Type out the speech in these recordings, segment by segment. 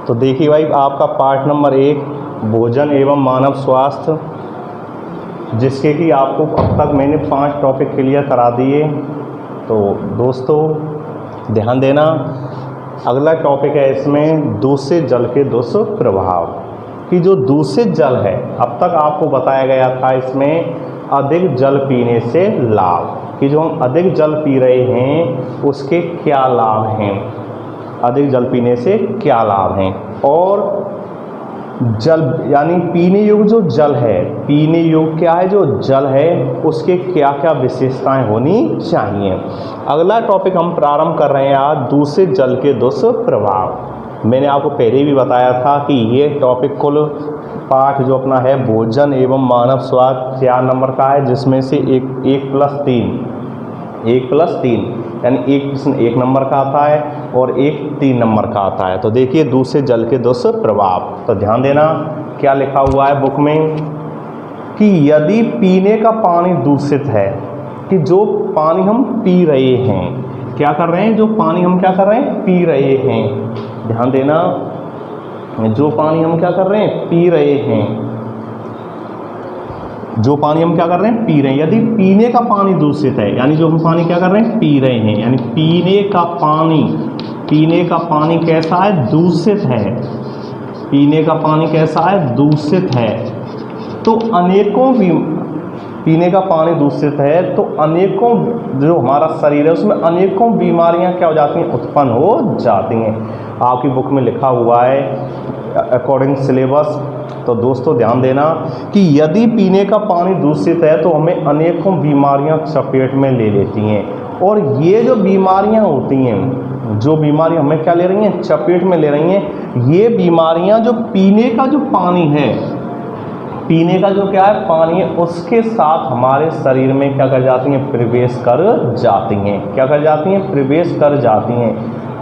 तो देखिए भाई, आपका पार्ट नंबर 1 भोजन एवं मानव स्वास्थ्य, जिसके कि आपको अब तक मैंने 5 टॉपिक क्लियर करा दिए। तो दोस्तों ध्यान देना, अगला टॉपिक है इसमें दूषित जल के दुष्प्रभाव। कि जो दूषित जल है, अब तक आपको बताया गया था इसमें अधिक जल पीने से लाभ, कि जो हम अधिक जल पी रहे हैं उसके क्या लाभ हैं, अधिक जल पीने से क्या लाभ हैं, और जल यानी पीने योग्य जो जल है, पीने योग्य क्या है जो जल है, उसके क्या क्या विशेषताएं होनी चाहिए। अगला टॉपिक हम प्रारंभ कर रहे हैं आज दूषित जल के दुष्प्रभाव। मैंने आपको पहले भी बताया था कि ये टॉपिक कुल पाठ जो अपना है भोजन एवं मानव स्वास्थ्य 4 नंबर का है, जिसमें से एक प्लस 3 यानी एक प्रश्न 1 नंबर का आता है और एक 3 नंबर का आता है। तो देखिए दूषित जल के दुष्प्रभाव, तो ध्यान देना क्या लिखा हुआ है बुक में कि यदि पीने का पानी दूषित है, कि जो पानी हम पी रहे हैं, क्या कर रहे हैं, जो पानी हम क्या कर रहे हैं, पी रहे हैं, ध्यान देना, जो पानी हम क्या कर रहे हैं, पी रहे हैं, जो पानी हम क्या कर रहे हैं, पी रहे हैं। यदि पीने का पानी दूषित है, यानी जो हम पानी क्या कर रहे हैं, पी रहे हैं, यानी पीने का पानी कैसा है, दूषित है, पीने का पानी कैसा है, दूषित है, तो अनेकों पीने का पानी दूषित है तो अनेकों जो हमारा शरीर है उसमें अनेकों बीमारियां क्या हो जाती हैं, उत्पन्न हो जाती हैं। आपकी बुक में लिखा हुआ है अकॉर्डिंग सिलेबस। तो दोस्तों ध्यान देना कि यदि पीने का पानी दूषित है तो हमें अनेकों बीमारियां चपेट में ले लेती हैं, और ये जो बीमारियां होती हैं, जो बीमारियां हमें क्या ले रही हैं, चपेट में ले रही हैं, ये बीमारियां जो पीने का जो पानी है, पीने का जो क्या है पानी है, उसके साथ हमारे शरीर में क्या कर जाती हैं, प्रवेश कर जाती हैं, क्या कर जाती हैं, प्रवेश कर जाती हैं।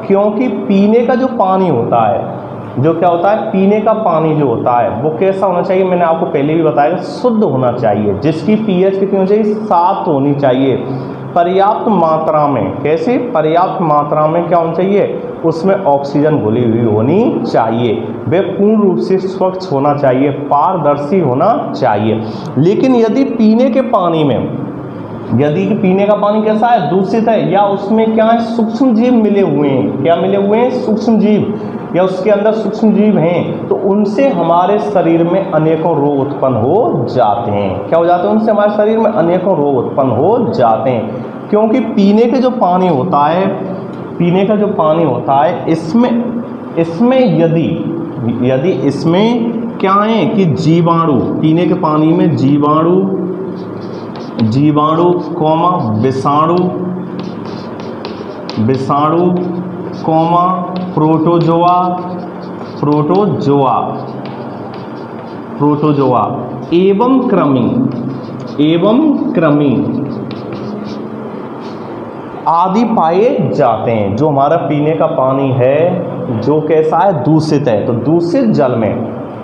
क्योंकि पीने का जो पानी होता है, जो क्या होता है, पीने का पानी जो होता है वो कैसा होना चाहिए, मैंने आपको पहले भी बताया, शुद्ध होना चाहिए, जिसकी पीएच कितनी होनी चाहिए, 7 होनी चाहिए, पर्याप्त मात्रा में, कैसे, पर्याप्त मात्रा में क्या होना चाहिए, उसमें ऑक्सीजन घुली हुई होनी चाहिए, वे पूर्ण रूप से स्वच्छ होना चाहिए, पारदर्शी होना चाहिए। लेकिन यदि पीने के पानी में, यदि पीने का पानी कैसा है, दूषित है, या उसमें क्या है, सूक्ष्म जीव मिले हुए हैं, क्या मिले हुए हैं, सूक्ष्म जीव, या उसके अंदर सूक्ष्म जीव हैं, तो उनसे हमारे शरीर में अनेकों रोग उत्पन्न हो जाते हैं, क्या हो जाते हैं, उनसे हमारे शरीर में अनेकों रोग उत्पन्न हो जाते हैं। क्योंकि पीने के जो पानी होता है, पीने का जो पानी होता है, इसमें यदि इसमें क्या है कि जीवाणु, पीने के पानी में जीवाणु कौमा विषाणु कौमा प्रोटोजोआ एवं कृमि आदि पाए जाते हैं। जो हमारा पीने का पानी है जो कैसा है, दूषित है, तो दूषित जल में,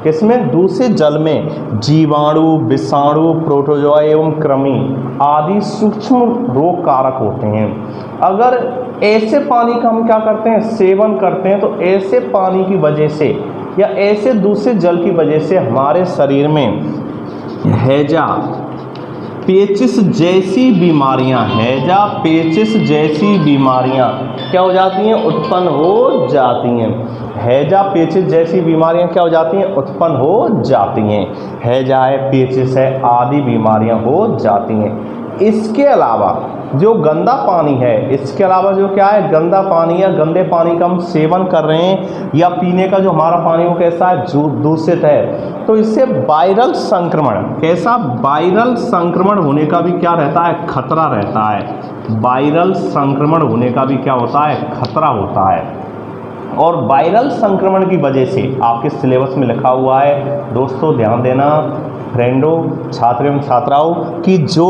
किसमें, दूषित जल में जीवाणु, विषाणु, प्रोटोजोआ एवं कृमि आदि सूक्ष्म रोग कारक होते हैं। अगर ऐसे पानी का हम क्या करते हैं, सेवन करते हैं, तो ऐसे पानी की वजह से या ऐसे दूषित जल की वजह से हमारे शरीर में हैजा, पेचिस जैसी बीमारियां, हैजा पेचिस जैसी बीमारियां क्या हो जाती हैं, उत्पन्न हो जाती हैं। हैजा पेचिस जैसी बीमारियां क्या हो जाती हैं, उत्पन्न हो जाती हैं। हैजा है, पेचिस है, आदि बीमारियां हो जाती हैं। इसके अलावा जो गंदा पानी है, इसके अलावा जो क्या है, गंदा पानी या गंदे पानी का हम सेवन कर रहे हैं, या पीने का जो हमारा पानी वो कैसा है, जो दूषित है, तो इससे वायरल संक्रमण, कैसा, वायरल संक्रमण होने का भी क्या रहता है, खतरा रहता है। वायरल संक्रमण होने का भी क्या होता है, खतरा होता है। और वायरल संक्रमण की वजह से आपके सिलेबस में लिखा हुआ है, दोस्तों ध्यान देना फ्रेंडों, छात्र एवं छात्राओं, कि जो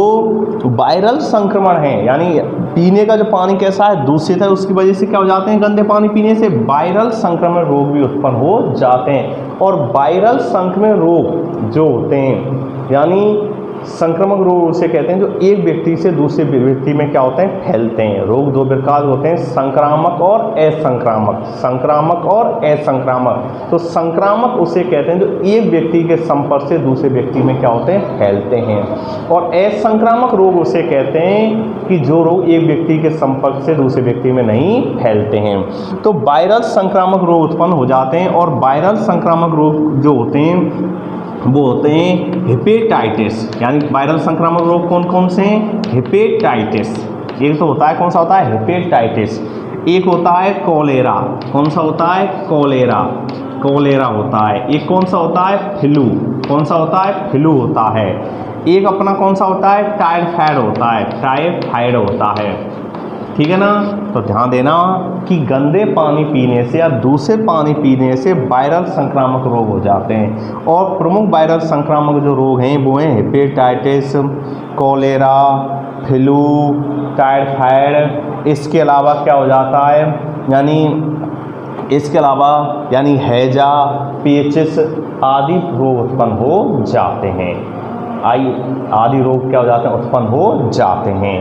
वायरल संक्रमण है, यानी पीने का जो पानी कैसा है, दूषित है, उसकी वजह से क्या हो जाते हैं, गंदे पानी पीने से वायरल संक्रमण रोग भी उत्पन्न हो जाते हैं। और वायरल संक्रमण रोग जो होते हैं, यानी संक्रामक रोग उसे कहते हैं जो एक व्यक्ति से दूसरे व्यक्ति में क्या होते हैं, फैलते हैं। रोग दो प्रकार होते हैं, संक्रामक और असंक्रामक। संक्रामक और असंक्रामक। तो संक्रामक उसे कहते हैं जो एक व्यक्ति के संपर्क से दूसरे व्यक्ति में क्या होते हैं, फैलते हैं। और असंक्रामक रोग उसे कहते हैं कि जो रोग एक व्यक्ति के संपर्क से दूसरे व्यक्ति में नहीं फैलते हैं। तो वायरल संक्रामक रोग उत्पन्न हो जाते हैं, और वायरल संक्रामक रोग जो होते हैं वो होते हैं हेपेटाइटिस। यानी वायरल संक्रामक रोग कौन कौन से हैं, हेपेटाइटिस। एक तो होता है, कौन सा होता है, हेपेटाइटिस। एक होता है कॉलेरा। कौन सा होता है, कॉलेरा। कॉलेरा होता है। एक कौन सा होता है, फ्लू। कौन सा होता है, फ्लू होता है। एक अपना कौन सा होता है, टाइफाइड होता है। टाइफाइड होता है, ठीक है ना। तो ध्यान देना कि गंदे पानी पीने से या दूषित पानी पीने से वायरल संक्रामक रोग हो जाते हैं। और प्रमुख वायरल संक्रामक जो रोग हैं वो हैं हेपेटाइटिस, कॉलेरा, फ्लू, टाइफाइड। इसके अलावा क्या हो जाता है, इसके अलावा हैजा, पेचिस आदि रोग उत्पन्न हो जाते हैं। आदि रोग क्या हो जाते हैं, उत्पन्न हो जाते हैं।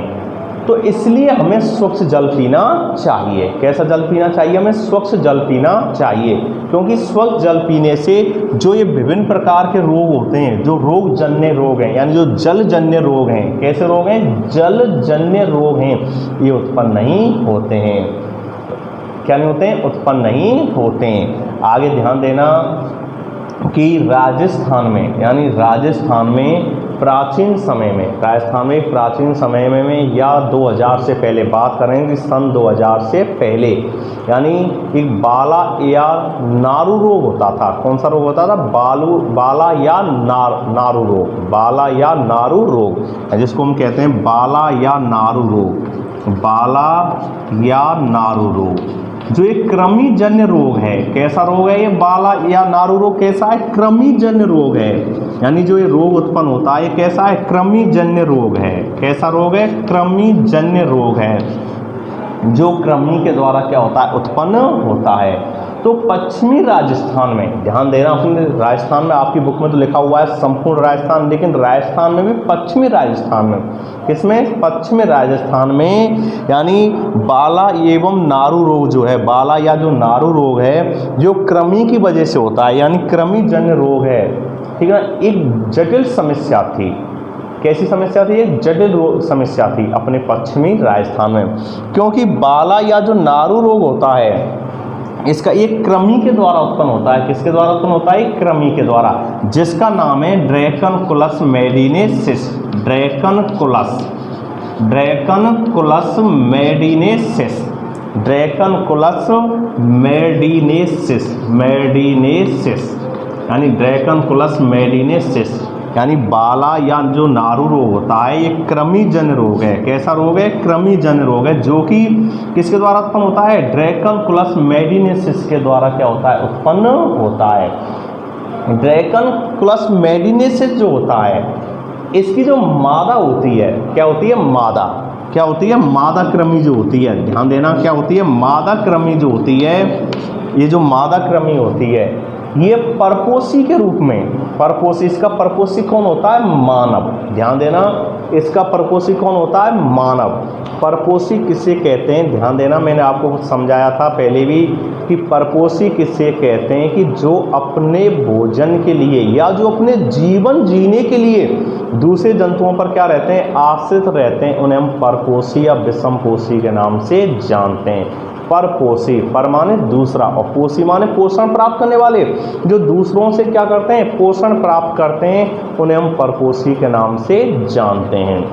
तो इसलिए हमें स्वच्छ जल पीना चाहिए। कैसा जल पीना चाहिए, हमें स्वच्छ जल पीना चाहिए, क्योंकि स्वच्छ जल पीने से जो ये विभिन्न प्रकार के रोग होते हैं, जो रोग जन्य रोग हैं, यानी जो जलजन्य रोग हैं, कैसे रोग हैं, जलजन्य रोग हैं, ये उत्पन्न नहीं होते हैं। क्या नहीं होते हैं, उत्पन्न नहीं होते हैं। आगे ध्यान देना कि राजस्थान में प्राचीन समय में या 2000 से पहले बात करें कि सन 2000 से पहले, यानी एक बाला या नारू रोग होता था। कौन सा रोग होता था, बाला या नारू रोग। बाला या नारू रोग, जिसको हम कहते हैं बाला या नारू रोग। बाला या नारू रोग जो एक कृमिजन्य रोग है। कैसा रोग है ये, बाला या नारू रोग कैसा है, कृमिजन्य रोग है। यानी जो ये रोग उत्पन्न होता है ये कैसा है, कृमिजन्य रोग है। कैसा रोग है, कृमिजन्य रोग है, जो कृमि के द्वारा क्या होता है, उत्पन्न होता है। तो पश्चिमी राजस्थान में, ध्यान देना, अपने राजस्थान में आपकी बुक में तो लिखा हुआ है संपूर्ण राजस्थान, लेकिन राजस्थान में भी पश्चिमी राजस्थान में, किसमें, पश्चिमी राजस्थान में, यानी बाला एवं नारू रोग जो है, बाला या जो नारू रोग है, जो कृमि की वजह से होता है, यानी कृमिजन्य रोग है, ठीक है। एक जटिल समस्या थी। कैसी समस्या थी, एक जटिल समस्या थी अपने पश्चिमी राजस्थान में, क्योंकि बाला या जो नारू रोग होता है इसका एक कृमि के द्वारा उत्पन्न होता है। किसके द्वारा उत्पन्न होता है, कृमि के द्वारा, जिसका नाम है ड्रैकनकुलस मेडिनेसिस। ड्रैकनकुलस मेडिनेसिस। ड्रैकनकुलस मेडिनेसिस यानी ड्रैकनकुलस मेडिनेसिस, यानी बाला या जो नारू रोग होता है ये कृमिजन्य रोग है। कैसा रोग है, कृमिजन्य रोग है, जो कि किसके द्वारा उत्पन्न होता है, ड्रैकनकुलस मेडिनेसिस के द्वारा क्या होता है, उत्पन्न होता है। ड्रैकनकुलस मेडिनेसिस जो होता है इसकी जो मादा होती है, क्या होती है, मादा, क्या होती है, मादा कृमि जो होती है, ध्यान देना, क्या होती है, मादा कृमि जो होती है, ये जो मादा कृमि होती है ये परपोषी के रूप में, परपोषी, इसका परपोषी कौन होता है, मानव। ध्यान देना, इसका परपोषी कौन होता है, मानव। परपोषी किसे कहते हैं, ध्यान देना, मैंने आपको समझाया था पहले भी कि परपोषी किसे कहते हैं, कि जो अपने भोजन के लिए या जो अपने जीवन जीने के लिए दूसरे जंतुओं पर क्या रहते हैं, आश्रित रहते हैं, उन्हें हम परपोषी या विषमपोषी के नाम से जानते हैं। परपोषी, पर माने दूसरा, और पोषी माने पोषण प्राप्त करने वाले, जो दूसरों से क्या करते हैं, पोषण प्राप्त करते हैं, उन्हें हम परपोषी के नाम से जानते हैं।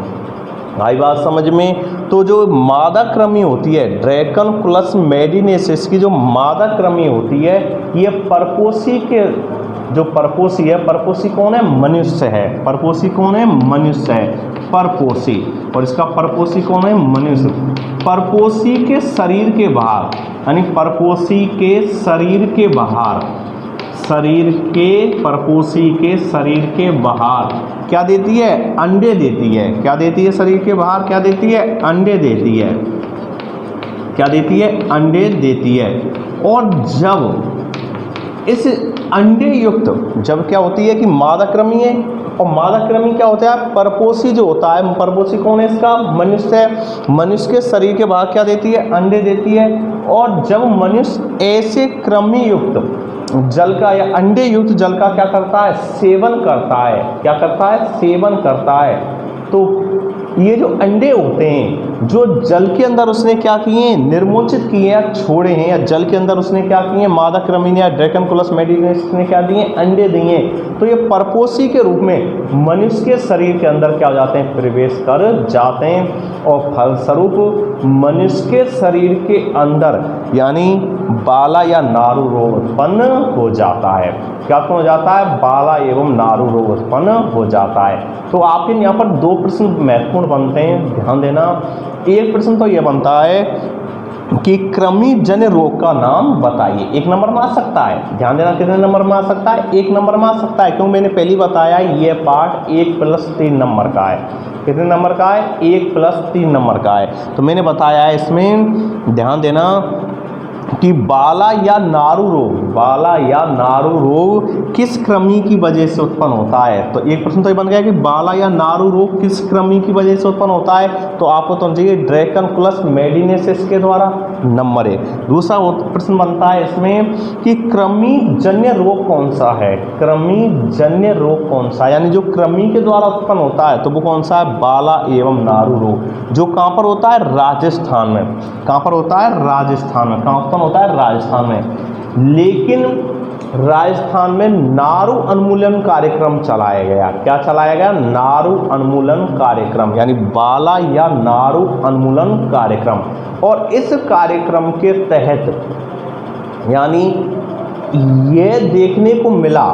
आई बात समझ में। तो जो मादा कृमि होती है, ड्रैकनकुलस मेडिनेसिस की जो मादा कृमि होती है, ये परपोषी के, जो परपोषी है, परपोषी कौन है, मनुष्य है। परपोषी कौन है, मनुष्य है, परपोषी, और इसका परपोषी कौन है, मनुष्य। परपोषी के शरीर के बाहर, यानी परपोषी के शरीर के बाहर, परपोषी के शरीर के बाहर क्या देती है, अंडे देती है। क्या देती है, शरीर के बाहर क्या देती है, अंडे देती है। क्या देती है, अंडे देती है। और जब इस अंडे युक्त, जब क्या होती है कि मादा कृमि है, और मादा कृमि क्या होता है, परपोषी जो होता है, परपोषी कौन है इसका, मनुष्य है। मनुष्य के शरीर के बाहर क्या देती है, अंडे देती है। और जब मनुष्य ऐसे कृमि युक्त जल का या अंडे युक्त जल का क्या करता है, सेवन करता है, क्या करता है, सेवन करता है, तो ये जो अंडे होते हैं जो जल के अंदर उसने क्या किए हैं, निर्मोचित किए या छोड़े हैं, या जल के अंदर उसने क्या किए, मादा कृमि ने या ड्रैकनकुलस मेडिनेस ने क्या दिए, अंडे दिए, तो ये परपोषी के रूप में मनुष्य के शरीर के अंदर क्या हो जाते हैं, प्रवेश कर जाते हैं। और फलस्वरूप मनुष्य के शरीर के अंदर यानी बाला या नारू रोग उत्पन्न हो जाता है। क्या हो जाता है, बाला एवं नारू रोग उत्पन्न हो जाता है। तो आपके यहाँ पर दो प्रश्न महत्वपूर्ण बनते हैं, ध्यान देना। एक प्रश्न तो यह बनता है कि कृमि जन्य रोग का नाम बताइए। एक नंबर में आ सकता है, ध्यान देना, कितने नंबर में आ सकता है, एक नंबर में आ सकता है, क्योंकि मैंने पहले बताया ये पार्ट 1+3 नंबर का है। कितने नंबर का है, 1+3 नंबर का है। तो मैंने बताया है इसमें, ध्यान देना, कि बाला या नारू रोग, बाला या नारू रोग किस कृमि की वजह से उत्पन्न होता है। तो एक प्रश्न तो ये बन गया कि बाला या नारू रोग किस कृमि की वजह से उत्पन्न होता है, तो आपको तो चाहिए ड्रैकनकुलस मेडिनेसिस के द्वारा, नंबर 1। दूसरा प्रश्न बनता है इसमें कि कृमि जन्य रोग कौन सा है, कृमि जन्य रोग कौन सा, यानी जो कृमि के द्वारा उत्पन्न होता है तो वो कौन सा है, बाला एवं नारू रोग, जो कहाँ पर होता है, राजस्थान में। कहाँ पर होता है, राजस्थान में। कहाँ उत्पन्न होता है, राजस्थान में। लेकिन राजस्थान में नारू उन्मूलन कार्यक्रम चलाया गया। क्या चलाया गया, नारू उन्मूलन कार्यक्रम, यानी बाला या नारू उन्मूलन कार्यक्रम। और इस कार्यक्रम के तहत यानी ये देखने को मिला,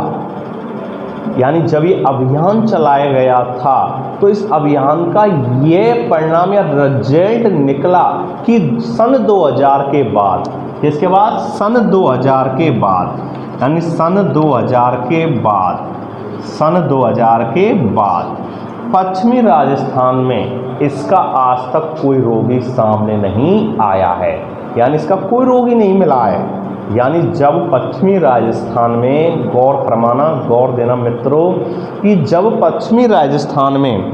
यानी जब ये अभियान चलाया गया था तो इस अभियान का ये परिणाम या रिजल्ट निकला कि सन 2000 के बाद, इसके बाद सन 2000 के बाद, यानी सन 2000 के बाद, सन 2000 के बाद पश्चिमी राजस्थान में इसका आज तक कोई रोगी सामने नहीं आया है, यानी इसका कोई रोगी नहीं मिला है। यानी जब पश्चिमी राजस्थान में, गौर फरमाना, गौर देना मित्रों, कि जब पश्चिमी राजस्थान में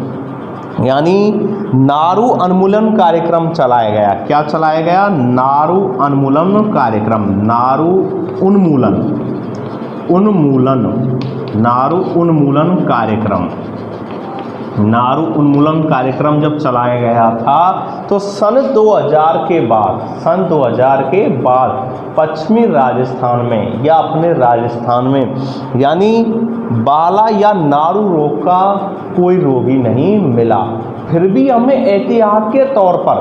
यानी नारू उन्मूलन कार्यक्रम चलाया गया। क्या चलाया गया, नारू उन्मूलन कार्यक्रम, नारू उन्मूलन, उन्मूलन, नारू उन्मूलन कार्यक्रम, नारू उन्मूलन कार्यक्रम जब चलाया गया था तो सन 2000 के बाद, सन 2000 के बाद पश्चिमी राजस्थान में या अपने राजस्थान में यानी बाला या नारू रोग का कोई रोगी नहीं मिला। फिर भी हमें एहतियात के तौर पर,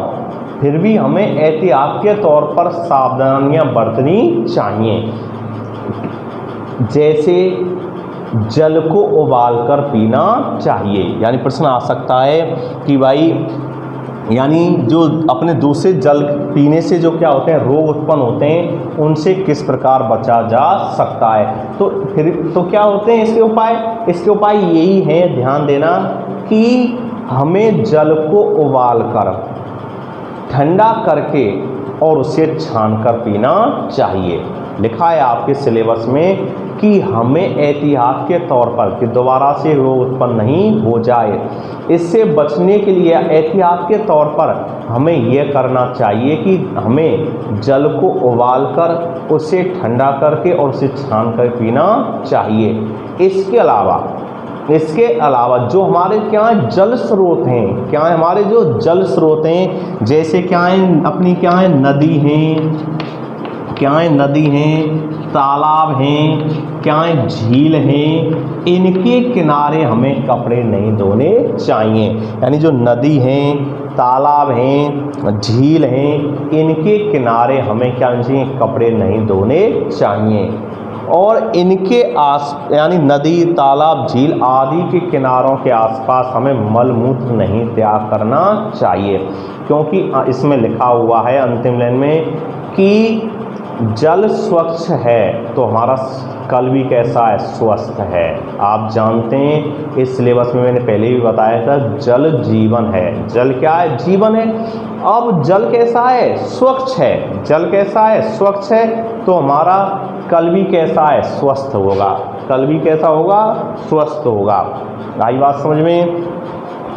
फिर भी हमें एहतियात के तौर पर सावधानियां बरतनी चाहिए, जैसे जल को उबालकर पीना चाहिए। यानी प्रश्न आ सकता है कि भाई यानी जो अपने दूसरे जल पीने से जो क्या होते हैं, रोग उत्पन्न होते हैं, उनसे किस प्रकार बचा जा सकता है। तो फिर तो क्या होते हैं इसके उपाय, इसके उपाय यही हैं, ध्यान देना, कि हमें जल को उबालकर ठंडा करके और उसे छानकर पीना चाहिए। लिखा है आपके सिलेबस में कि हमें एहतियात के तौर पर कि दोबारा से रोग उत्पन्न नहीं हो जाए, इससे बचने के लिए एहतियात के तौर पर हमें यह करना चाहिए कि हमें जल को उबालकर उसे ठंडा करके और उसे छान कर पीना चाहिए। इसके अलावा जो हमारे क्या है जल स्रोत हैं, क्या है हमारे जो जल स्रोत हैं, जैसे क्या है अपनी क्या है नदी हैं, क्या है नदी हैं, तालाब हैं, क्या है झील हैं, इनके किनारे हमें कपड़े नहीं धोने चाहिए। यानी जो नदी हैं, तालाब हैं, झील हैं, इनके किनारे हमें क्या चाहिए, कपड़े नहीं धोने चाहिए। और इनके यानी नदी, तालाब, झील आदि के किनारों के आसपास हमें मल मूत्र नहीं त्याग करना चाहिए, क्योंकि इसमें लिखा हुआ है अंतिम लाइन में कि जल स्वच्छ है तो हमारा कल भी कैसा है, स्वस्थ है। आप जानते हैं इस सिलेबस में मैंने पहले भी बताया था, जल जीवन है। जल क्या है, जीवन है। अब जल कैसा है, स्वच्छ है। जल कैसा है, स्वच्छ है, तो हमारा कल्बी कैसा है, स्वस्थ होगा। कल्बी कैसा होगा, स्वस्थ होगा। आई बात समझ में?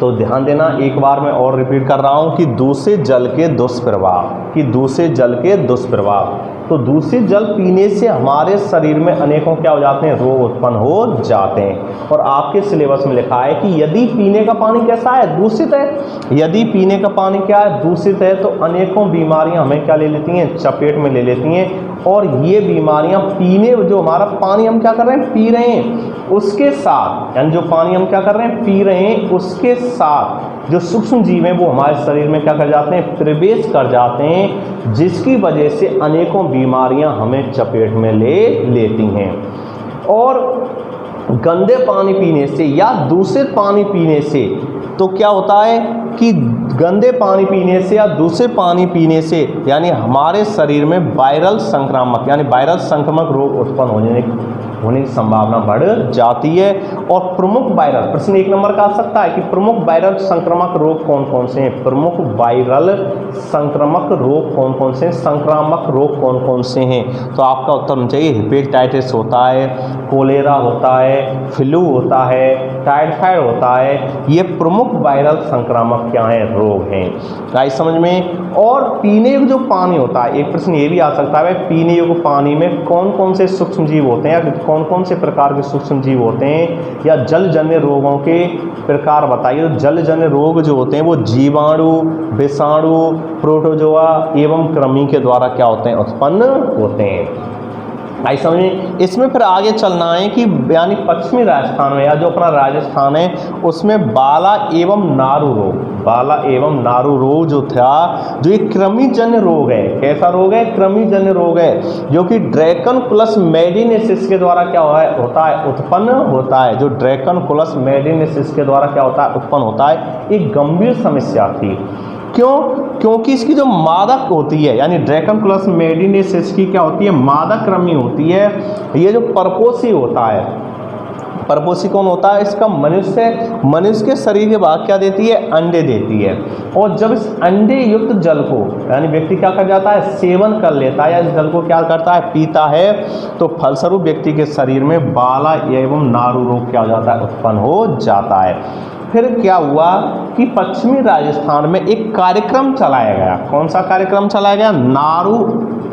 तो ध्यान देना, एक बार मैं और रिपीट कर रहा हूँ कि दूषित जल के दुष्प्रभाव, कि दूषित जल के दुष्प्रभाव। तो दूषित जल पीने से हमारे शरीर में अनेकों क्या हो जाते हैं, रोग उत्पन्न हो जाते हैं। और आपके सिलेबस में लिखा है कि यदि पीने का पानी कैसा है, दूषित है, यदि पीने का पानी क्या है, दूषित है, तो अनेकों बीमारियां हमें क्या ले लेती हैं, चपेट में ले लेती हैं। और ये बीमारियां पीने, जो हमारा पानी हम क्या कर रहे हैं, पी रहे हैं, उसके साथ, यानी जो पानी हम क्या कर रहे हैं, पी रहे हैं, उसके साथ जो सूक्ष्म जीव हैं वो हमारे शरीर में क्या कर जाते हैं, प्रवेश कर जाते हैं, जिसकी वजह से अनेकों बीमारियां हमें चपेट में ले लेती हैं। और गंदे पानी पीने से या दूषित पानी पीने से तो क्या होता है कि गंदे पानी पीने से या दूषित पानी पीने से यानी हमारे शरीर में वायरल संक्रामक यानी वायरल संक्रामक रोग उत्पन्न होने की संभावना बढ़ जाती है। और प्रमुख वायरल, प्रश्न 1 नंबर का आ सकता है कि प्रमुख वायरल संक्रामक रोग कौन कौन से हैं, प्रमुख वायरल संक्रामक रोग कौन कौन से हैं, संक्रामक रोग कौन कौन से हैं। तो आपका उत्तर होना चाहिए हेपेटाइटिस होता है, कोलेरा होता है, फ्लू होता है, टाइफाइड होता है। ये प्रमुख वायरल संक्रामक क्या है, रोग हैं। गाइस समझ में? और पीने योग्य जो पानी होता है, एक प्रश्न ये भी आ सकता है पीने योग्य पानी में कौन कौन से सूक्ष्म जीव होते हैं, या कौन कौन से प्रकार के सूक्ष्म जीव होते हैं, या जलजन्य रोगों के प्रकार बताइए। तो जलजन्य रोग जो होते हैं वो जीवाणु, विषाणु, प्रोटोजोआ एवं कृमि के द्वारा क्या होते हैं, उत्पन्न होते हैं। आई समझिए? इसमें फिर आगे चलना है कि यानी पश्चिमी राजस्थान में या जो अपना राजस्थान है उसमें बाला एवं नारू रोग, बाला एवं नारू रोग जो था, जो एक कृमिजन्य रोग है। कैसा रोग है, कृमिजन्य रोग है, जो कि ड्रैकनकुलस मेडिनेसिस के द्वारा क्या होता है, उत्पन्न होता है। जो ड्रैकनकुलस मेडिनेसिस के द्वारा क्या होता है, उत्पन्न होता है। एक गंभीर समस्या थी। क्यों? क्योंकि इसकी जो मादक होती है यानी ड्रैकनकुलस मेडिनेसिस की क्या होती है, मादक कृमि होती है। ये जो परपोषी होता है, परपोषी कौन होता है, इसका मनुष्य के शरीर के भाग क्या देती है, अंडे देती है। और जब इस अंडे युक्त जल को यानी व्यक्ति क्या कर जाता है, सेवन कर लेता है या इस जल को क्या करता है, पीता है, तो फलस्वरूप व्यक्ति के शरीर में बाला एवं नारू रोग क्या हो जाता है, उत्पन्न हो जाता है। फिर क्या हुआ कि पश्चिमी राजस्थान में एक कार्यक्रम चलाया गया। कौन सा कार्यक्रम चलाया गया, नारू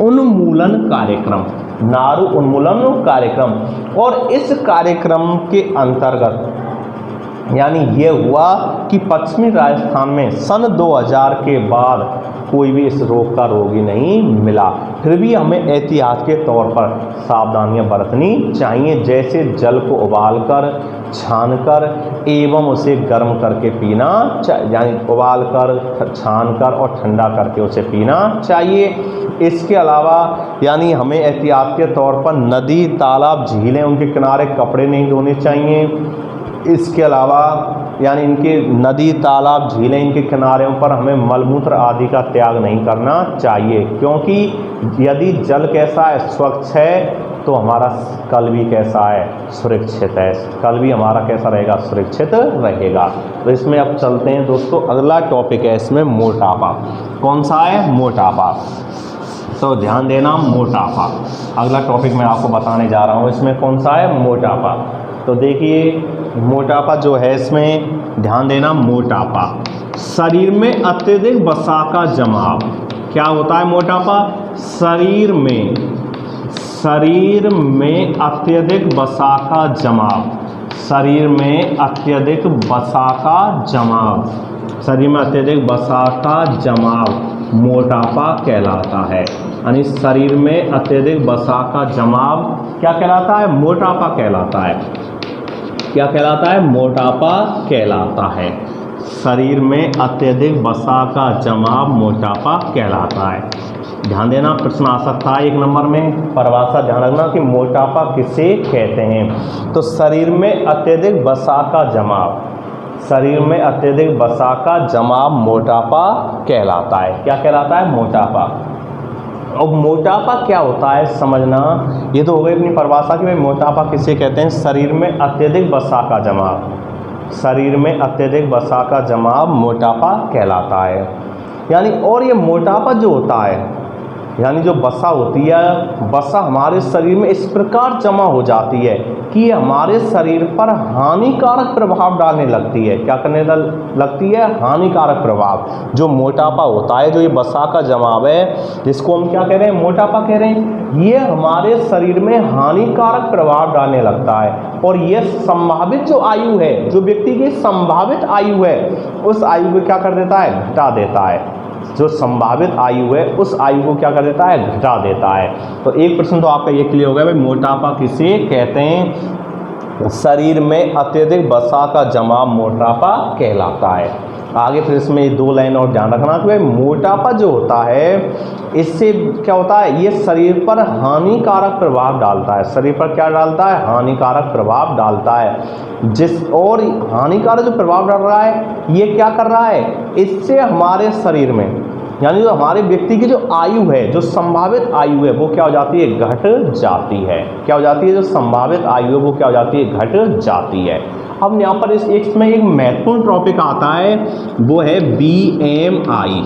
उन्मूलन कार्यक्रम, नारू उन्मूलन कार्यक्रम। और इस कार्यक्रम के अंतर्गत यानी ये हुआ कि पश्चिमी राजस्थान में सन 2000 के बाद कोई भी इस रोग का रोगी नहीं मिला। फिर भी हमें एहतियात के तौर पर सावधानियां बरतनी चाहिए, जैसे जल को उबालकर, छानकर एवं उसे गर्म करके पीना चाहिए, यानी उबालकर, छानकर और ठंडा करके उसे पीना चाहिए। इसके अलावा यानी हमें एहतियात के तौर पर नदी, तालाब, झीलें, उनके किनारे कपड़े नहीं धोने चाहिए। इसके अलावा यानी इनके नदी, तालाब, झीलें, इनके किनारों पर हमें मलमूत्र आदि का त्याग नहीं करना चाहिए, क्योंकि यदि जल कैसा है, स्वच्छ है, तो हमारा कल भी कैसा है, सुरक्षित है। कल भी हमारा कैसा रहेगा, सुरक्षित रहेगा। तो इसमें अब चलते हैं दोस्तों, अगला टॉपिक है इसमें मोटापा। कौन सा है, मोटापा। तो ध्यान देना, मोटापा अगला टॉपिक मैं आपको बताने जा रहा हूँ। इसमें कौन सा है, मोटापा। तो देखिए मोटापा जो है, इसमें ध्यान देना, मोटापा शरीर में अत्यधिक वसा का जमाव। क्या होता है मोटापा, शरीर में अत्यधिक वसा का जमाव, शरीर में अत्यधिक वसा का जमाव, शरीर में अत्यधिक वसा का जमाव मोटापा कहलाता है। यानी शरीर में अत्यधिक वसा का जमाव क्या कहलाता है, मोटापा कहलाता है। क्या कहलाता है, मोटापा कहलाता है। शरीर में अत्यधिक वसा का जमाव मोटापा कहलाता है। ध्यान देना, प्रश्न आ सकता है 1 नंबर में, परिभाषा ध्यान रखना कि मोटापा किसे कहते हैं। तो शरीर में अत्यधिक वसा का जमाव, शरीर में अत्यधिक वसा का जमाव मोटापा कहलाता है। क्या कहलाता है, मोटापा। अब मोटापा क्या होता है समझना, ये तो हो गई अपनी परिभाषा कि भाई मोटापा किसे कहते हैं, शरीर में अत्यधिक वसा का जमाव, शरीर में अत्यधिक वसा का जमाव मोटापा कहलाता है। यानी और ये मोटापा जो होता है यानी जो वसा होती है, वसा हमारे शरीर में इस प्रकार जमा हो जाती है कि ये हमारे शरीर पर हानिकारक प्रभाव डालने लगती है। क्या करने लगती है? हानिकारक प्रभाव। जो मोटापा होता है, जो ये वसा का जमाव है, जिसको हम क्या कह रहे हैं? मोटापा कह रहे हैं। ये हमारे शरीर में हानिकारक प्रभाव डालने लगता है और ये संभावित जो आयु है, जो व्यक्ति की संभावित आयु है, उस आयु को क्या कर देता है? घटा देता है। जो संभावित आयु है उस आयु को क्या कर देता है? घटा देता है। तो एक प्रश्न तो आपका ये क्लियर हो गया भाई, मोटापा किसे कहते हैं? शरीर में अत्यधिक वसा का जमाव मोटापा कहलाता है। आगे फिर इसमें 2 लाइन और ध्यान रखना कि भाई मोटापा जो होता है, इससे क्या होता है? ये शरीर पर हानिकारक प्रभाव डालता है। शरीर पर क्या डालता है? हानिकारक प्रभाव डालता है। और हानिकारक जो प्रभाव डाल रहा है, ये क्या कर रहा है? इससे हमारे शरीर में, यानी जो हमारे व्यक्ति की जो आयु है, जो संभावित आयु है, वो क्या हो जाती है? घट जाती है। क्या हो जाती है? जो संभावित आयु है वो क्या हो जाती है? घट जाती है। अब यहाँ पर इसमें एक महत्वपूर्ण टॉपिक आता है, वो है BMI।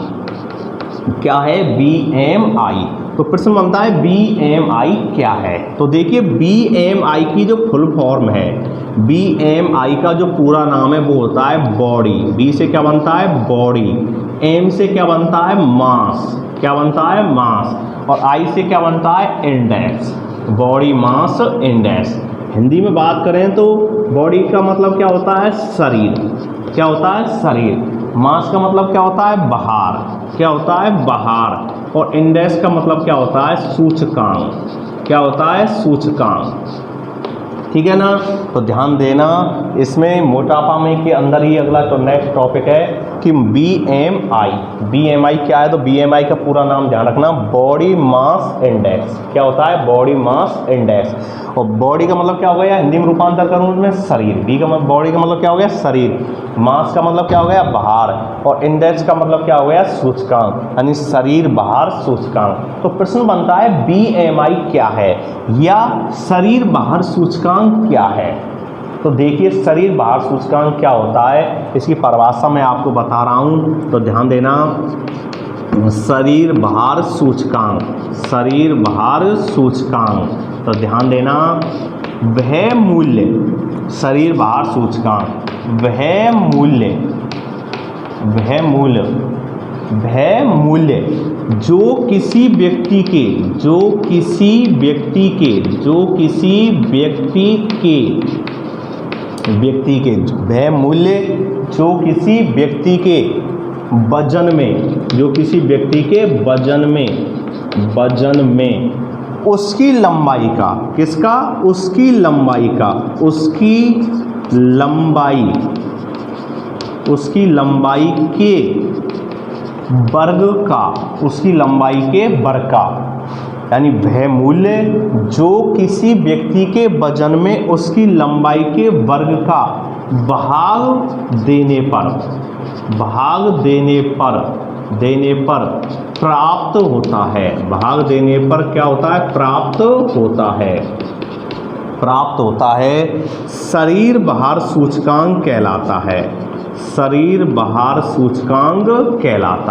क्या है? BMI। तो प्रश्न बनता है BMI क्या है? तो देखिए BMI की जो फुल फॉर्म है, BMI का जो पूरा नाम है वो होता है बॉडी। B से क्या बनता है? बॉडी। M से क्या बनता है? मास। क्या बनता है? मास। और I से क्या बनता है? Index. Body mass index. Hindi में बात करें तो बॉडी का मतलब क्या होता है? शरीर। क्या होता है? शरीर। मास का मतलब क्या होता है? बाहर। क्या होता है? बाहर। और इंडेक्स का मतलब क्या होता है? सूचकांक। क्या होता है? सूचकांक। ठीक है ना? तो ध्यान देना, इसमें मोटापा में के अंदर ही अगला तो नेक्स्ट टॉपिक है कि BMI। BMI क्या है? तो BMI का पूरा नाम ध्यान रखना, बॉडी मास इंडेक्स। क्या होता है? Body mass index. और बॉडी का मतलब क्या हो गया? हिंदी में रूपांतर करूँ उसमें शरीर। बॉडी का मतलब क्या हो गया? शरीर। मास का मतलब क्या हो गया? बाहर। और इंडेक्स का मतलब क्या हो गया? सूचकांक, यानी शरीर बाहर सूचकांक। तो प्रश्न बनता है BMI क्या है, या शरीर बाहर सूचकांक क्या है? तो देखिए शरीर बाहर सूचकांक क्या होता है, इसकी परिभाषा मैं आपको बता रहा हूँ, तो ध्यान देना। शरीर बाहर सूचकांक, शरीर बाहर सूचकांक, तो ध्यान देना, वह मूल्य, शरीर बाहर सूचकांक, वह मूल्य जो किसी व्यक्ति के वह मूल्य जो किसी व्यक्ति के वजन में उसकी लंबाई का, किसका? उसकी लंबाई के वर्ग का, यानी वह मूल्य जो किसी व्यक्ति के वजन में उसकी लंबाई के वर्ग का भाग देने पर प्राप्त होता है। भाग देने पर क्या होता है? प्राप्त होता है। शरीर बाहर सूचकांक कहलाता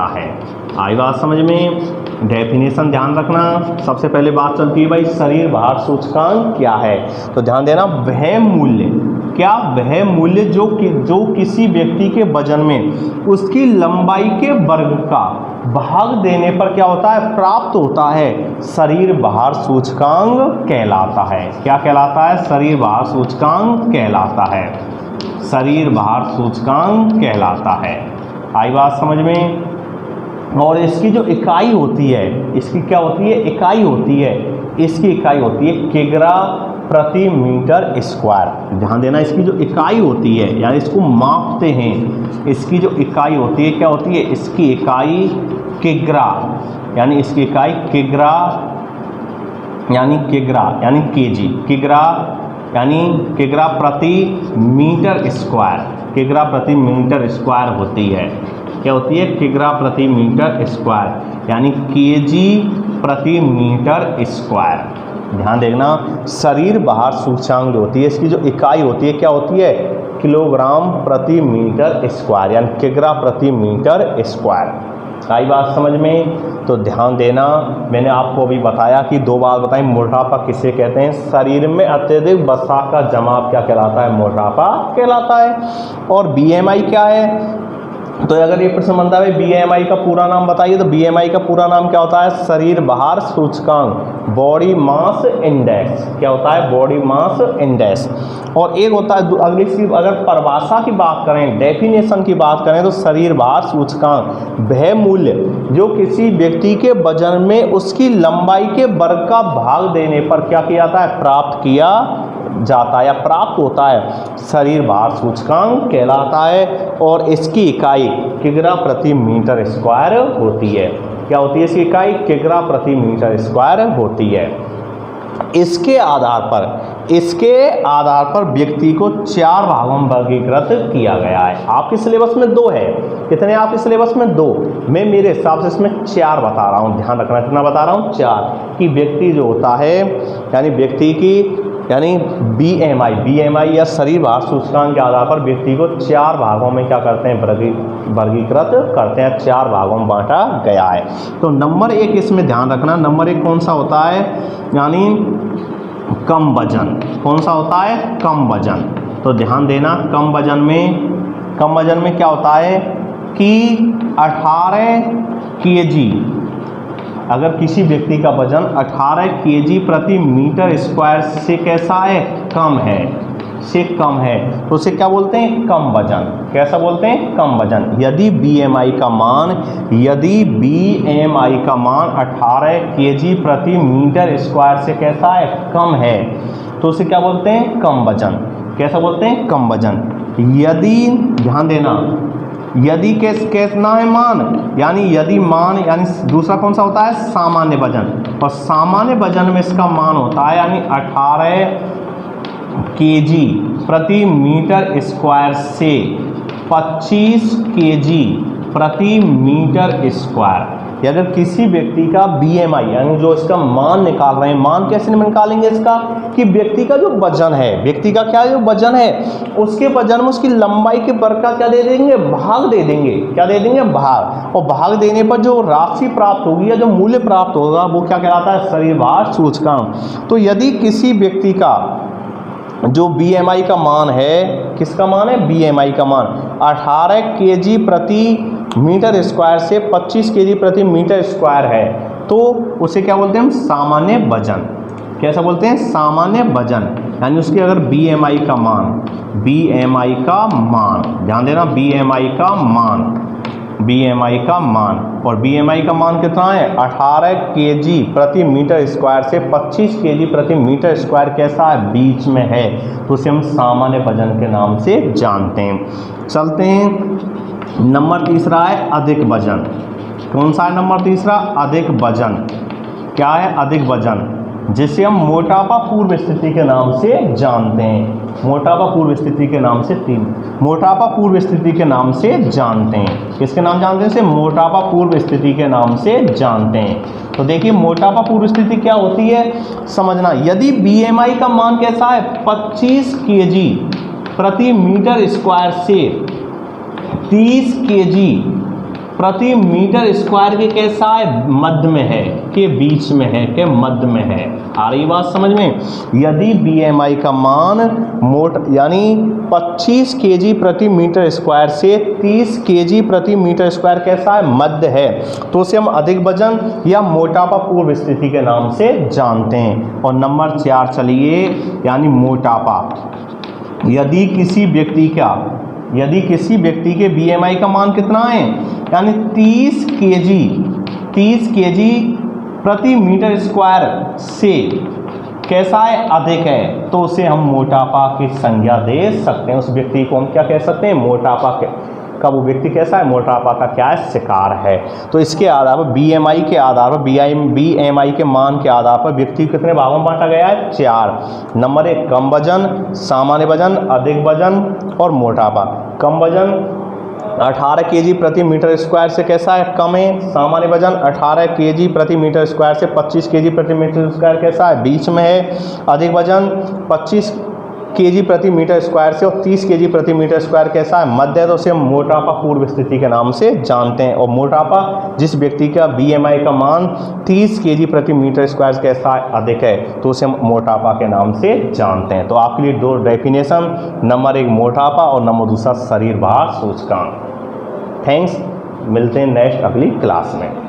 है। आई बात समझ में? डेफिनेशन ध्यान रखना। सबसे पहले बात चलती है भाई शरीर बाहर सूचकांक क्या है, तो ध्यान देना, वह मूल्य जो किसी व्यक्ति के वजन में उसकी लंबाई के वर्ग का भाग देने पर क्या होता है? प्राप्त होता है। शरीर बाहर सूचकांक कहलाता है। क्या कहलाता है? शरीर बाहर सूचकांक कहलाता है। आई बात समझ में? और इसकी जो इकाई होती है, इसकी क्या होती है? इकाई होती है। इसकी इकाई होती है किग्रा प्रति मीटर स्क्वायर। ध्यान देना, इसकी जो इकाई होती है, यानी इसको मापते हैं, इसकी जो इकाई होती है क्या होती है? इसकी इकाई किग्रा, यानी इसकी इकाई किग्रा यानी केजी, किग्रा यानी किग्रा प्रति मीटर स्क्वायर होती है। क्या होती है? किग्रा प्रति मीटर स्क्वायर, यानी केजी प्रति मीटर स्क्वायर। ध्यान देखना, शरीर बाहर सूचकांक जो होती है, इसकी जो इकाई होती है क्या होती है? किलोग्राम प्रति मीटर स्क्वायर, यानी किग्रा प्रति मीटर स्क्वायर। आई बात समझ में? तो ध्यान देना, मैंने आपको अभी बताया कि 2 बार बताई, मोटापा किसे कहते हैं? शरीर में अत्यधिक वसा का जमाव क्या कहलाता है? मोटापा कहलाता है। और बीएमआई क्या है? तो अगर ये प्रश्न बनता है बीएमआई का पूरा नाम बताइए, तो बीएमआई का पूरा नाम क्या होता है? शरीर भार सूचकांक, बॉडी मास इंडेक्स। क्या होता है? Body mass index. और एक होता है अगली चीज, अगर परिभाषा की बात करें, डेफिनेशन की बात करें, तो शरीर भार सूचकांक वह मूल्य जो किसी व्यक्ति के वजन में उसकी लंबाई के वर्ग का भाग देने पर क्या किया जाता है? प्राप्त किया जाता है या प्राप्त होता है, शरीर भार सूचकांक कहलाता है। और इसकी इकाई किग्रा प्रति मीटर स्क्वायर होती है। क्या होती है इसकी इकाई? किग्रा प्रति मीटर स्क्वायर होती है। इसके आधार पर व्यक्ति को 4 भागों में वर्गीकृत किया गया है। आपके सिलेबस में 2 है। कितने आपके सिलेबस में? 2। मैं मेरे हिसाब से इसमें 4 बता रहा हूँ। ध्यान रखना, कितना बता रहा हूँ? 4। कि व्यक्ति जो होता है, यानी व्यक्ति की बीएमआई या शरीर भार सूचकांक के आधार पर व्यक्ति को 4 भागों में क्या करते हैं? वर्गीकृत करते हैं। 4 भागों में बांटा गया है। तो नंबर 1 इसमें ध्यान रखना, नंबर 1 कौन सा होता है? यानी कम वजन। कौन सा होता है? कम वजन। तो ध्यान देना, कम वजन में क्या होता है कि 18 kg, अगर किसी व्यक्ति का वजन 18 kg प्रति मीटर स्क्वायर से कैसा है? कम है, से कम है, तो उसे क्या बोलते हैं? कम वजन। कैसा बोलते हैं? कम वजन। यदि बीएमआई का मान 18 kg प्रति मीटर स्क्वायर से कैसा है? कम है, तो उसे क्या बोलते हैं? कम वजन। कैसा बोलते हैं? कम वजन। यदि, ध्यान देना, यदि कितना है मान, यानी यदि मान, यानी दूसरा कौन सा होता है? सामान्य वजन। और सामान्य वजन में इसका मान होता है यानी 18 kg प्रति मीटर स्क्वायर से 25 kg प्रति मीटर स्क्वायर। अगर किसी व्यक्ति का बीएमआई, यानी जो इसका मान निकाल रहे हैं, मान कैसे निकालेंगे इसका? कि व्यक्ति का जो वजन है, व्यक्ति का क्या जो वजन है, उसके वजन में उसकी लंबाई के वर्ग का क्या दे देंगे? भाग दे देंगे। क्या दे देंगे? भाग। और भाग देने पर जो राशि प्राप्त होगी या जो मूल्य प्राप्त होगा वो क्या कहलाता है? शरीर भार सूचकांक। तो यदि किसी व्यक्ति का जो बीएमआई का मान है, किसका मान है? बीएमआई का मान 18 kg प्रति मीटर स्क्वायर से 25 kg प्रति मीटर स्क्वायर है, तो उसे क्या बोलते हैं हम? सामान्य वजन। कैसा बोलते हैं? सामान्य वजन। यानी उसके अगर बीएमआई का मान, ध्यान देना, बीएमआई का मान, और बीएमआई का मान कितना है? 18 kg प्रति मीटर स्क्वायर से 25 kg प्रति मीटर स्क्वायर कैसा है? बीच में है, तो उसे हम सामान्य वजन के नाम से जानते हैं। चलते हैं, नंबर 3 है अधिक वजन। कौन सा है नंबर 3? अधिक वजन। क्या है? अधिक वजन, जिसे हम मोटापा पूर्व स्थिति के नाम से जानते हैं। मोटापा पूर्व स्थिति के नाम से मोटापा पूर्व स्थिति के नाम से जानते हैं। किसके नाम जानते हैं? इसे मोटापा पूर्व स्थिति के नाम से जानते हैं। तो देखिए, मोटापा पूर्व स्थिति क्या होती है समझना। यदि बीएमआई का मान कैसा है? 25 kg प्रति मीटर स्क्वायर से 30 kg प्रति मीटर स्क्वायर के कैसा है? मध्य में है, के बीच में है, के मध्य में है। आ रही बात समझ में? यदि बीएमआई का मान यानी 25 kg प्रति मीटर स्क्वायर से 30 kg प्रति मीटर स्क्वायर कैसा है? मध्य है, तो उसे हम अधिक वजन या मोटापा पूर्व स्थिति के नाम से जानते हैं। और नंबर 4 चलिए, यानी मोटापा। यदि किसी व्यक्ति के बीएमआई का मान कितना है? यानी 30 kg प्रति मीटर स्क्वायर से कैसा है? अधिक है, तो उसे हम मोटापा की संज्ञा दे सकते हैं। उस व्यक्ति को हम क्या कह सकते हैं? मोटापा का वो व्यक्ति कैसा है? मोटापा का क्या है? शिकार है। तो इसके आधार पर बीएमआई के आधार पर बीएमआई के मान के आधार पर व्यक्ति कितने भागों में बांटा गया है? 4। नंबर 1 कम वजन, सामान्य वजन, अधिक वजन और मोटापा। कम वजन 18 kg प्रति मीटर स्क्वायर से कैसा है? कम है। सामान्य वजन 18 kg प्रति मीटर स्क्वायर से 25 kg प्रति मीटर स्क्वायर कैसा है? बीच में है। अधिक वजन 25 केजी प्रति मीटर स्क्वायर से और 30 केजी प्रति मीटर स्क्वायर कैसा है, मध्य है, तो उसे हम मोटापा पूर्व स्थिति के नाम से जानते हैं। और मोटापा जिस व्यक्ति का बीएमआई का मान 30 केजी प्रति मीटर स्क्वायर कैसा है, अधिक है, तो उसे हम मोटापा के नाम से जानते हैं। तो आपके लिए दो डेफिनेशन, नंबर 1 मोटापा और नंबर 2 शरीर भार सूचकांक। थैंक्स, मिलते हैं नेक्स्ट अगली क्लास में।